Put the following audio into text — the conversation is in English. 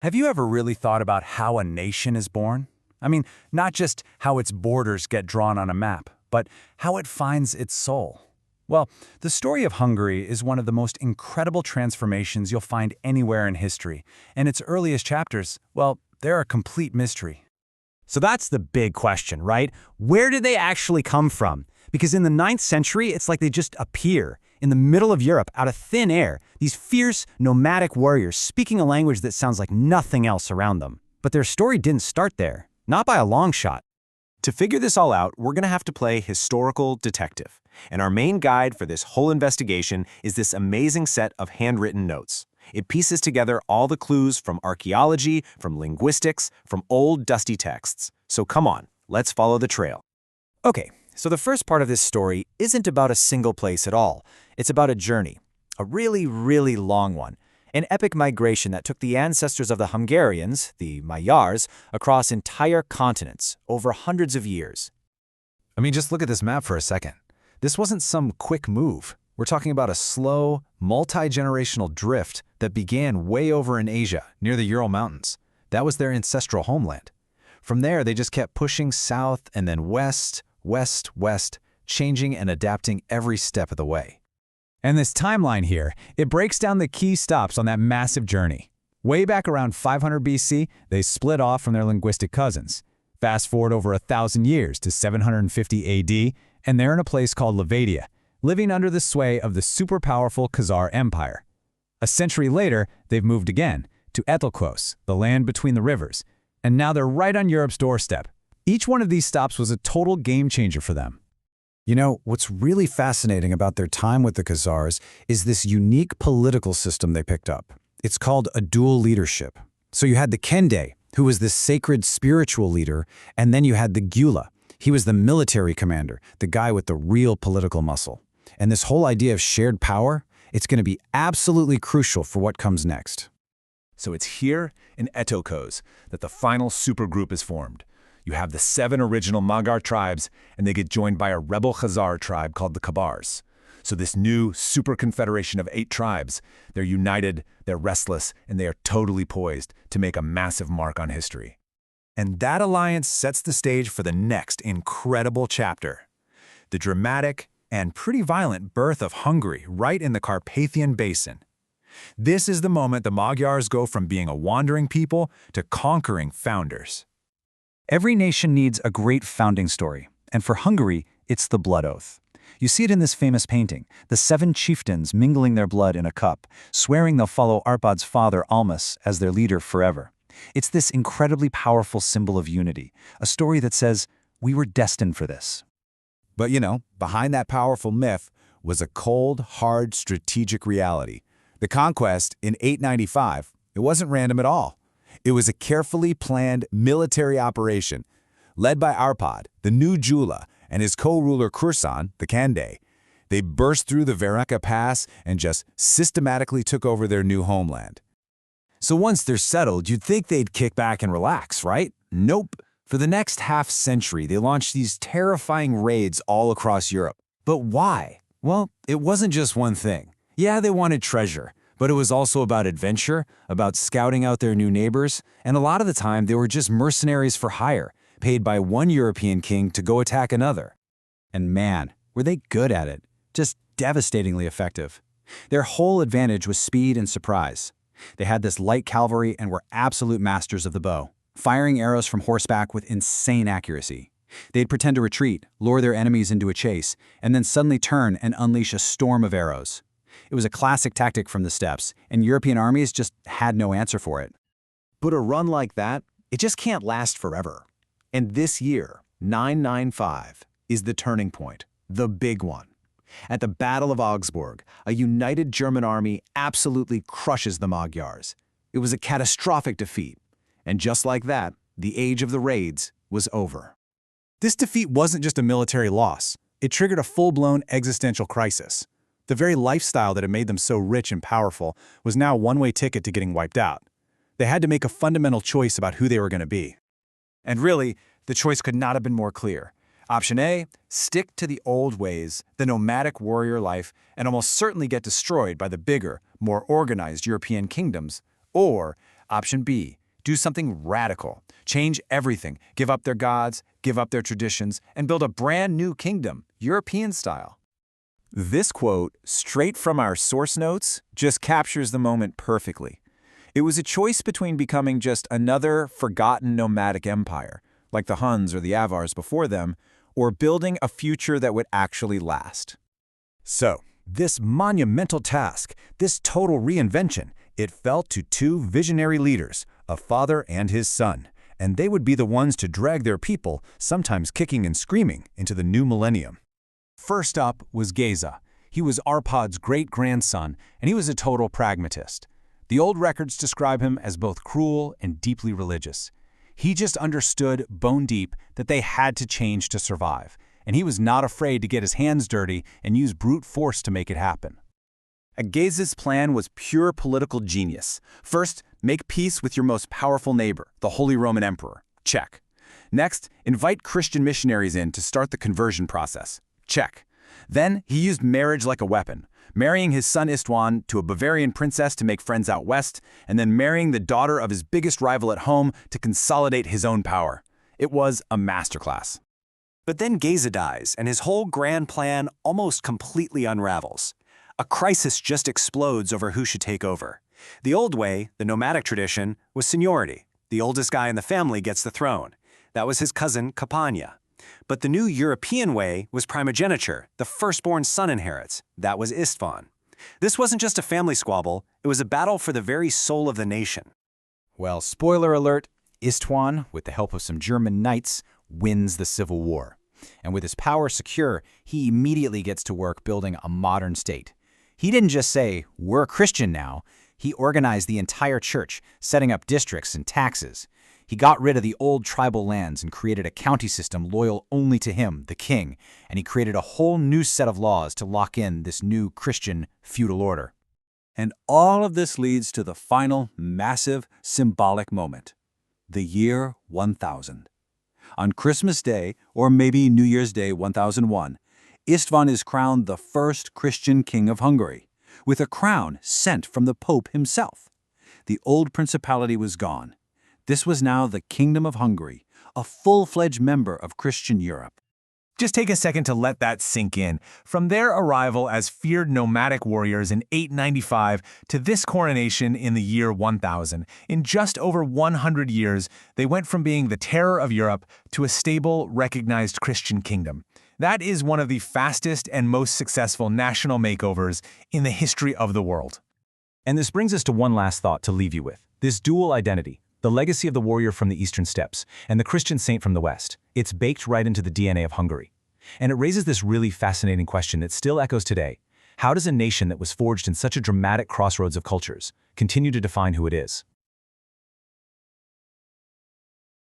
Have you ever really thought about how a nation is born? I mean, not just how its borders get drawn on a map, but how it finds its soul. Well, the story of Hungary is one of the most incredible transformations you'll find anywhere in history, and its earliest chapters, well, they're a complete mystery. So that's the big question, right? Where did they actually come from? Because in the 9th century, it's like they just appear in the middle of Europe out of thin air, these fierce, nomadic warriors speaking a language that sounds like nothing else around them. But their story didn't start there, not by a long shot. To figure this all out, we're going to have to play historical detective. And our main guide for this whole investigation is this amazing set of handwritten notes. It pieces together all the clues from archaeology, from linguistics, from old dusty texts. So come on, let's follow the trail. Okay, so the first part of this story isn't about a single place at all. It's about a journey, a really, really long one. An epic migration that took the ancestors of the Hungarians, the Magyars, across entire continents over hundreds of years. I mean, just look at this map for a second. This wasn't some quick move. We're talking about a slow, multi-generational drift that began way over in Asia, near the Ural Mountains. That was their ancestral homeland. From there, they just kept pushing south and then west, west, west, changing and adapting every step of the way. And this timeline here, it breaks down the key stops on that massive journey. Way back around 500 BC, they split off from their linguistic cousins. Fast forward over 1,000 years to 750 AD, and they're in a place called Livadia, living under the sway of the super-powerful Khazar Empire. A century later, they've moved again to Etelkos, the land between the rivers, and now they're right on Europe's doorstep. Each one of these stops was a total game-changer for them. You know, what's really fascinating about their time with the Khazars is this unique political system they picked up. It's called a dual leadership. So you had the Kende, who was this sacred spiritual leader, and then you had the Gyula. He was the military commander, the guy with the real political muscle. And this whole idea of shared power, it's going to be absolutely crucial for what comes next. So it's here in Etokos that the final supergroup is formed. You have the 7 original Magyar tribes, and they get joined by a rebel Khazar tribe called the Kabars. So this new super confederation of 8 tribes, they're united, they're restless, and they are totally poised to make a massive mark on history. And that alliance sets the stage for the next incredible chapter. The dramatic and pretty violent birth of Hungary right in the Carpathian Basin. This is the moment the Magyars go from being a wandering people to conquering founders. Every nation needs a great founding story, and for Hungary, it's the blood oath. You see it in this famous painting, the 7 chieftains mingling their blood in a cup, swearing they'll follow Arpad's father Almas as their leader forever. It's this incredibly powerful symbol of unity, a story that says, we were destined for this. But you know, behind that powerful myth was a cold, hard, strategic reality. The conquest in 895, it wasn't random at all. It was a carefully planned military operation. Led by Arpad, the new Gyula, and his co-ruler Kursan, the Kende. They burst through the Vereka Pass and just systematically took over their new homeland. So once they're settled, you'd think they'd kick back and relax, right? Nope. For the next half-century, they launched these terrifying raids all across Europe. But why? Well, it wasn't just one thing. Yeah, they wanted treasure, but it was also about adventure, about scouting out their new neighbors, and a lot of the time they were just mercenaries for hire, paid by one European king to go attack another. And man, were they good at it. Just devastatingly effective. Their whole advantage was speed and surprise. They had this light cavalry and were absolute masters of the bow, firing arrows from horseback with insane accuracy. They'd pretend to retreat, lure their enemies into a chase, and then suddenly turn and unleash a storm of arrows. It was a classic tactic from the steppes, and European armies just had no answer for it. But a run like that, it just can't last forever. And this year, 995, is the turning point, the big one. At the Battle of Augsburg, a united German army absolutely crushes the Magyars. It was a catastrophic defeat. And just like that, the age of the raids was over. This defeat wasn't just a military loss. It triggered a full-blown existential crisis. The very lifestyle that had made them so rich and powerful was now a one-way ticket to getting wiped out. They had to make a fundamental choice about who they were going to be. And really, the choice could not have been more clear. Option A, stick to the old ways, the nomadic warrior life, and almost certainly get destroyed by the bigger, more organized European kingdoms. Or Option B, do something radical, change everything, give up their gods, give up their traditions, and build a brand new kingdom, European style. This quote, straight from our source notes, just captures the moment perfectly. It was a choice between becoming just another forgotten nomadic empire, like the Huns or the Avars before them, or building a future that would actually last. So, this monumental task, this total reinvention, it fell to two visionary leaders, a father and his son, and they would be the ones to drag their people, sometimes kicking and screaming, into the new millennium. First up was Geza. He was Arpad's great-grandson, and he was a total pragmatist. The old records describe him as both cruel and deeply religious. He just understood, bone deep, that they had to change to survive, and he was not afraid to get his hands dirty and use brute force to make it happen. Geza's plan was pure political genius. First, make peace with your most powerful neighbor, the Holy Roman Emperor. Check. Next, invite Christian missionaries in to start the conversion process. Check. Then, he used marriage like a weapon, marrying his son Istvan to a Bavarian princess to make friends out west, and then marrying the daughter of his biggest rival at home to consolidate his own power. It was a masterclass. But then Geza dies, and his whole grand plan almost completely unravels. A crisis just explodes over who should take over. The old way, the nomadic tradition, was seniority. The oldest guy in the family gets the throne. That was his cousin Campania. But the new European way was primogeniture. The firstborn son inherits. That was Istvan. This wasn't just a family squabble, it was a battle for the very soul of the nation. Well, spoiler alert, Istvan, with the help of some German knights, wins the civil war. And with his power secure, he immediately gets to work building a modern state. He didn't just say, "We're Christian now." He organized the entire church, setting up districts and taxes. He got rid of the old tribal lands and created a county system loyal only to him, the king, and he created a whole new set of laws to lock in this new Christian feudal order. And all of this leads to the final, massive, symbolic moment. The year 1000. On Christmas Day, or maybe New Year's Day 1001, Istvan is crowned the first Christian king of Hungary, with a crown sent from the Pope himself. The old principality was gone. This was now the Kingdom of Hungary, a full-fledged member of Christian Europe. Just take a second to let that sink in. From their arrival as feared nomadic warriors in 895 to this coronation in the year 1000, in just over 100 years, they went from being the terror of Europe to a stable, recognized Christian kingdom. That is one of the fastest and most successful national makeovers in the history of the world. And this brings us to one last thought to leave you with. This dual identity, the legacy of the warrior from the eastern steppes and the Christian saint from the west, it's baked right into the DNA of Hungary. And it raises this really fascinating question that still echoes today. How does a nation that was forged in such a dramatic crossroads of cultures continue to define who it is?